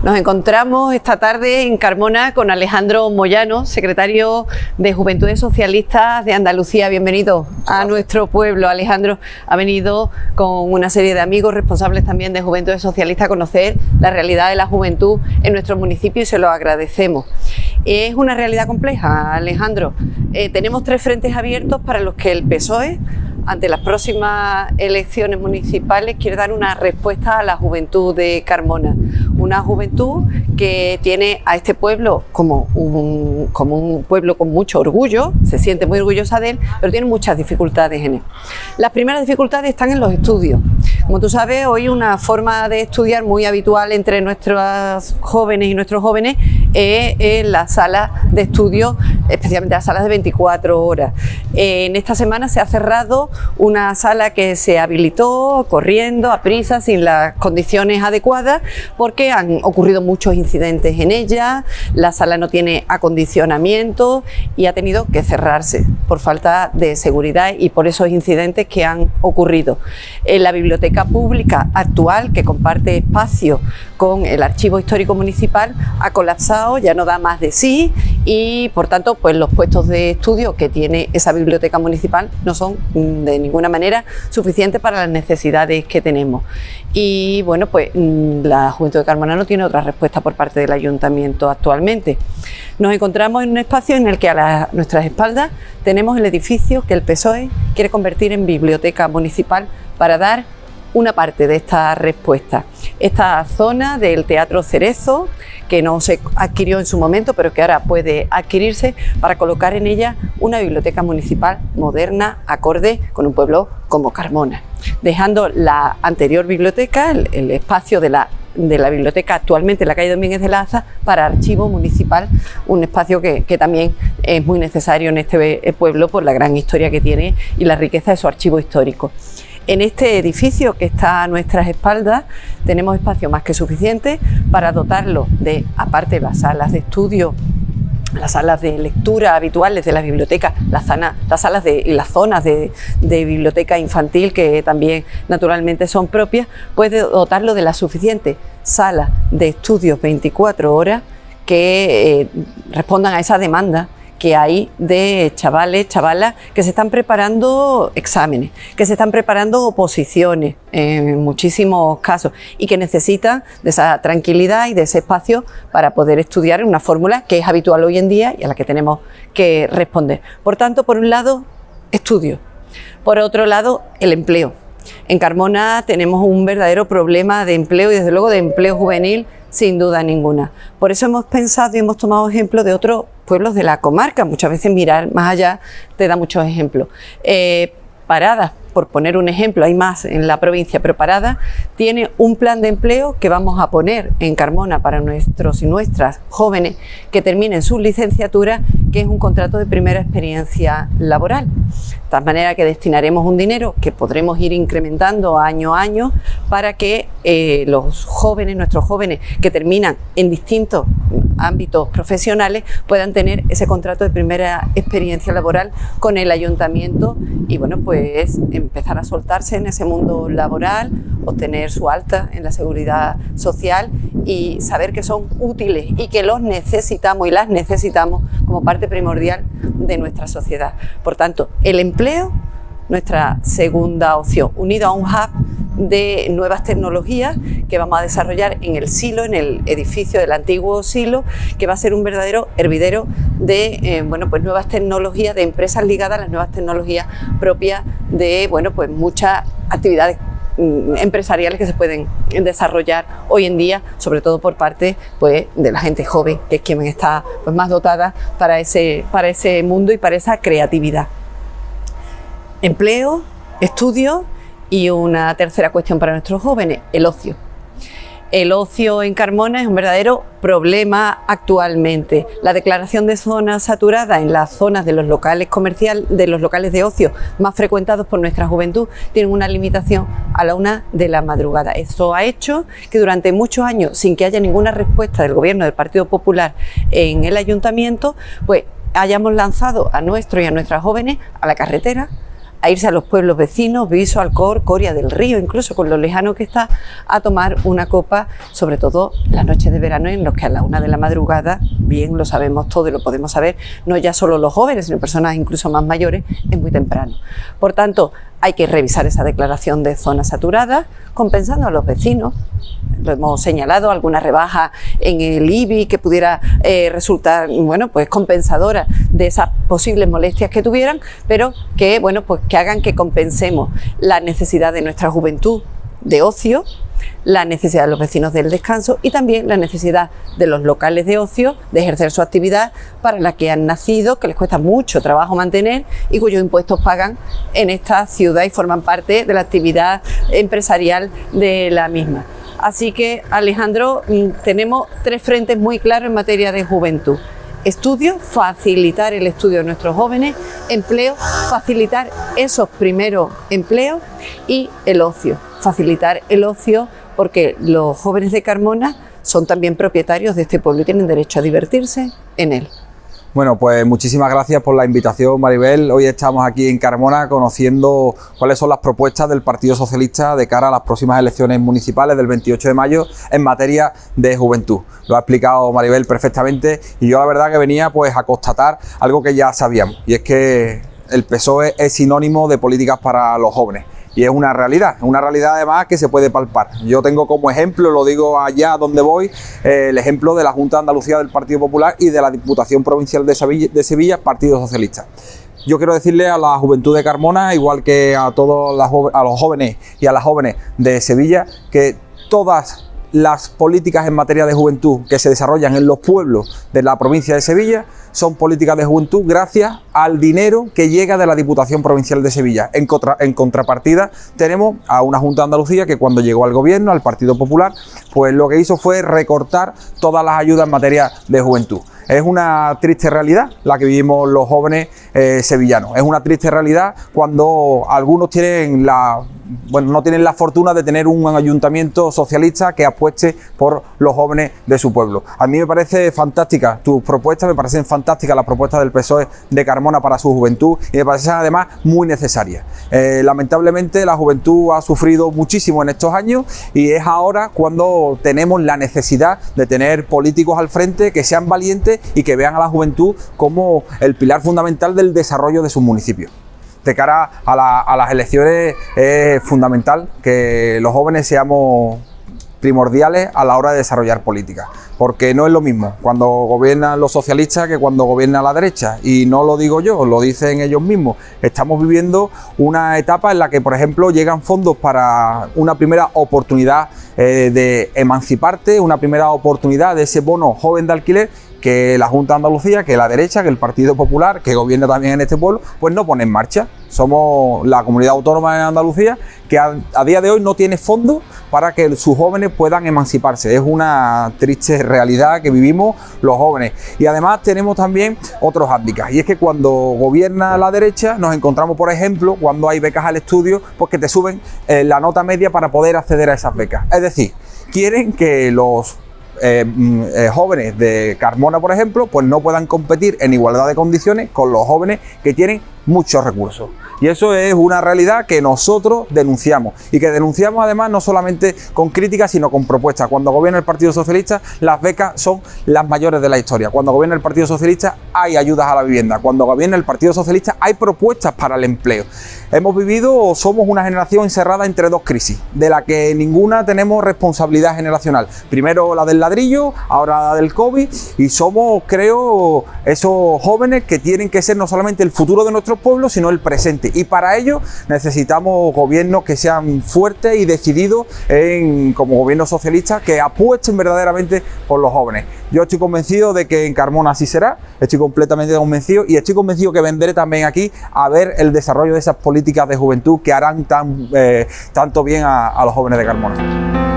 Nos encontramos esta tarde en Carmona con Alejandro Moyano, secretario de Juventudes Socialistas de Andalucía. Bienvenido a nuestro pueblo. Alejandro ha venido con una serie de amigos responsables también de Juventudes Socialistas a conocer la realidad de la juventud en nuestro municipio y se lo agradecemos. Es una realidad compleja, Alejandro. Tenemos 3 frentes abiertos para los que el PSOE, ante las próximas elecciones municipales, quiere dar una respuesta a la juventud de Carmona. Una juventud que tiene a este pueblo como un pueblo con mucho orgullo, se siente muy orgullosa de él, pero tiene muchas dificultades en él. Las primeras dificultades están en los estudios. Como tú sabes, hoy una forma de estudiar muy habitual entre nuestros jóvenes y nuestros jóvenes es en las salas de estudio, especialmente las salas de 24 horas. En esta semana se ha cerrado una sala que se habilitó corriendo, a prisa, sin las condiciones adecuadas, porque han ocurrido muchos incidentes en ella, la sala no tiene acondicionamiento y ha tenido que cerrarse por falta de seguridad y por esos incidentes que han ocurrido. La biblioteca pública actual, que comparte espacio con el Archivo Histórico Municipal, ha colapsado, ya no da más de sí y por tanto pues los puestos de estudio que tiene esa biblioteca municipal no son de ninguna manera suficientes para las necesidades que tenemos. Y bueno, pues la Juventud de Carmona no tiene otra respuesta por parte del Ayuntamiento actualmente. Nos encontramos en un espacio en el que a nuestras espaldas tenemos el edificio que el PSOE quiere convertir en biblioteca municipal para dar una parte de esta respuesta. Esta zona del Teatro Cerezo, que no se adquirió en su momento, pero que ahora puede adquirirse para colocar en ella una biblioteca municipal moderna, acorde con un pueblo como Carmona, dejando la anterior biblioteca, el espacio de la biblioteca actualmente en la calle Domínguez de Laza, para archivo municipal, un espacio que también es muy necesario en este pueblo por la gran historia que tiene y la riqueza de su archivo histórico. En este edificio que está a nuestras espaldas tenemos espacio más que suficiente para dotarlo de, aparte de las salas de estudio, las salas de lectura habituales de la biblioteca, las salas y las zonas de biblioteca infantil que también naturalmente son propias, puede dotarlo de la suficiente sala de estudios 24 horas que respondan a esa demanda que hay de chavales, chavalas que se están preparando exámenes, que se están preparando oposiciones en muchísimos casos y que necesitan de esa tranquilidad y de ese espacio para poder estudiar en una fórmula que es habitual hoy en día y a la que tenemos que responder. Por tanto, por un lado, estudio. Por otro lado, el empleo. En Carmona tenemos un verdadero problema de empleo y desde luego de empleo juvenil sin duda ninguna. Por eso hemos pensado y hemos tomado ejemplo de otros pueblos de la comarca. Muchas veces mirar más allá te da muchos ejemplos. Paradas, por poner un ejemplo, hay más en la provincia, pero Paradas tiene un plan de empleo que vamos a poner en Carmona para nuestros y nuestras jóvenes que terminen su licenciatura, que es un contrato de primera experiencia laboral. De tal manera que destinaremos un dinero que podremos ir incrementando año a año para que los jóvenes, nuestros jóvenes que terminan en distintos ámbitos profesionales puedan tener ese contrato de primera experiencia laboral con el ayuntamiento y bueno, pues empezar a soltarse en ese mundo laboral, obtener su alta en la seguridad social y saber que son útiles y que los necesitamos y las necesitamos como parte primordial de nuestra sociedad. Por tanto, el empleo, nuestra segunda opción, unido a un hub de nuevas tecnologías que vamos a desarrollar en el silo, en el edificio del antiguo silo, que va a ser un verdadero hervidero de pues nuevas tecnologías, de empresas ligadas a las nuevas tecnologías propias de pues muchas actividades empresariales que se pueden desarrollar hoy en día, sobre todo por parte de la gente joven, que es quien está más dotada para ese mundo y para esa creatividad. Empleo, estudio y una tercera cuestión para nuestros jóvenes, el ocio. El ocio en Carmona es un verdadero problema actualmente. La declaración de zona saturada en las zonas de los locales comerciales, de los locales de ocio más frecuentados por nuestra juventud, tienen una limitación a la 1 de la madrugada. Esto ha hecho que durante muchos años, sin que haya ninguna respuesta del gobierno del Partido Popular en el ayuntamiento, hayamos lanzado a nuestros y a nuestras jóvenes a la carretera, a irse a los pueblos vecinos, Viso, Alcor, Coria del Río, incluso con lo lejano que está, a tomar una copa, sobre todo las noches de verano en los que a la 1 de la madrugada, bien lo sabemos todo y lo podemos saber, no ya solo los jóvenes, sino personas incluso más mayores, es muy temprano. Por tanto, hay que revisar esa declaración de zonas saturadas, compensando a los vecinos. Lo hemos señalado, alguna rebaja en el IBI que pudiera resultar, bueno, pues compensadora de esas posibles molestias que tuvieran, pero que, bueno, pues que hagan que compensemos la necesidad de nuestra juventud de ocio, la necesidad de los vecinos del descanso y también la necesidad de los locales de ocio de ejercer su actividad para la que han nacido, que les cuesta mucho trabajo mantener y cuyos impuestos pagan en esta ciudad y forman parte de la actividad empresarial de la misma. Así que, Alejandro, tenemos 3 frentes muy claros en materia de juventud. Estudio, facilitar el estudio de nuestros jóvenes; empleo, facilitar esos primeros empleos; y el ocio, facilitar el ocio, porque los jóvenes de Carmona son también propietarios de este pueblo y tienen derecho a divertirse en él. Bueno, pues muchísimas gracias por la invitación, Maribel. Hoy estamos aquí en Carmona conociendo cuáles son las propuestas del Partido Socialista de cara a las próximas elecciones municipales del 28 de mayo en materia de juventud. Lo ha explicado Maribel perfectamente y yo la verdad que venía pues a constatar algo que ya sabíamos, y es que el PSOE es sinónimo de políticas para los jóvenes. Y es una realidad además que se puede palpar. Yo tengo como ejemplo, lo digo allá donde voy, el ejemplo de la Junta de Andalucía del Partido Popular y de la Diputación Provincial de Sevilla, Partido Socialista. Yo quiero decirle a la juventud de Carmona, igual que a todos los jóvenes y a las jóvenes de Sevilla, que todas las políticas en materia de juventud que se desarrollan en los pueblos de la provincia de Sevilla son políticas de juventud gracias al dinero que llega de la Diputación Provincial de Sevilla. En contrapartida tenemos a una Junta de Andalucía que cuando llegó al gobierno, al Partido Popular, pues lo que hizo fue recortar todas las ayudas en materia de juventud. Es una triste realidad la que vivimos los jóvenes sevillanos. Es una triste realidad cuando algunos tienen no tienen la fortuna de tener un ayuntamiento socialista que apueste por los jóvenes de su pueblo. A mí me parece fantástica tus propuestas, me parecen fantásticas las propuestas del PSOE de Carmona para su juventud y me parecen además muy necesarias. Lamentablemente la juventud ha sufrido muchísimo en estos años y es ahora cuando tenemos la necesidad de tener políticos al frente que sean valientes y que vean a la juventud como el pilar fundamental del desarrollo de sus municipios. De cara a las elecciones es fundamental que los jóvenes seamos primordiales a la hora de desarrollar política, porque no es lo mismo cuando gobiernan los socialistas que cuando gobierna la derecha, y no lo digo yo, lo dicen ellos mismos. Estamos viviendo una etapa en la que, por ejemplo, llegan fondos para una primera oportunidad de emanciparte, una primera oportunidad de ese bono joven de alquiler que la Junta de Andalucía, que la derecha, que el Partido Popular, que gobierna también en este pueblo, pues no pone en marcha. Somos la comunidad autónoma de Andalucía que a día de hoy no tiene fondos para que sus jóvenes puedan emanciparse. Es una triste realidad que vivimos los jóvenes. Y además tenemos también otros hándicaps, y es que cuando gobierna la derecha nos encontramos, por ejemplo, cuando hay becas al estudio, pues que te suben la nota media para poder acceder a esas becas. Es decir, quieren que los jóvenes de Carmona, por ejemplo, pues no puedan competir en igualdad de condiciones con los jóvenes que tienen muchos recursos. Y eso es una realidad que nosotros denunciamos, y que denunciamos además no solamente con críticas sino con propuestas. Cuando gobierna el Partido Socialista, las becas son las mayores de la historia. Cuando gobierna el Partido Socialista hay ayudas a la vivienda. Cuando gobierna el Partido Socialista hay propuestas para el empleo. Hemos vivido o somos una generación encerrada entre dos crisis, de la que ninguna tenemos responsabilidad generacional. Primero la del ladrillo, ahora la del COVID, y somos, creo, esos jóvenes que tienen que ser no solamente el futuro de nuestros pueblos, sino el presente. Y para ello necesitamos gobiernos que sean fuertes y decididos, como gobierno socialista, que apuesten verdaderamente por los jóvenes. Yo estoy convencido de que en Carmona así será, estoy completamente convencido, y estoy convencido que vendré también aquí a ver el desarrollo de esas políticas de juventud que harán tanto bien a los jóvenes de Carmona.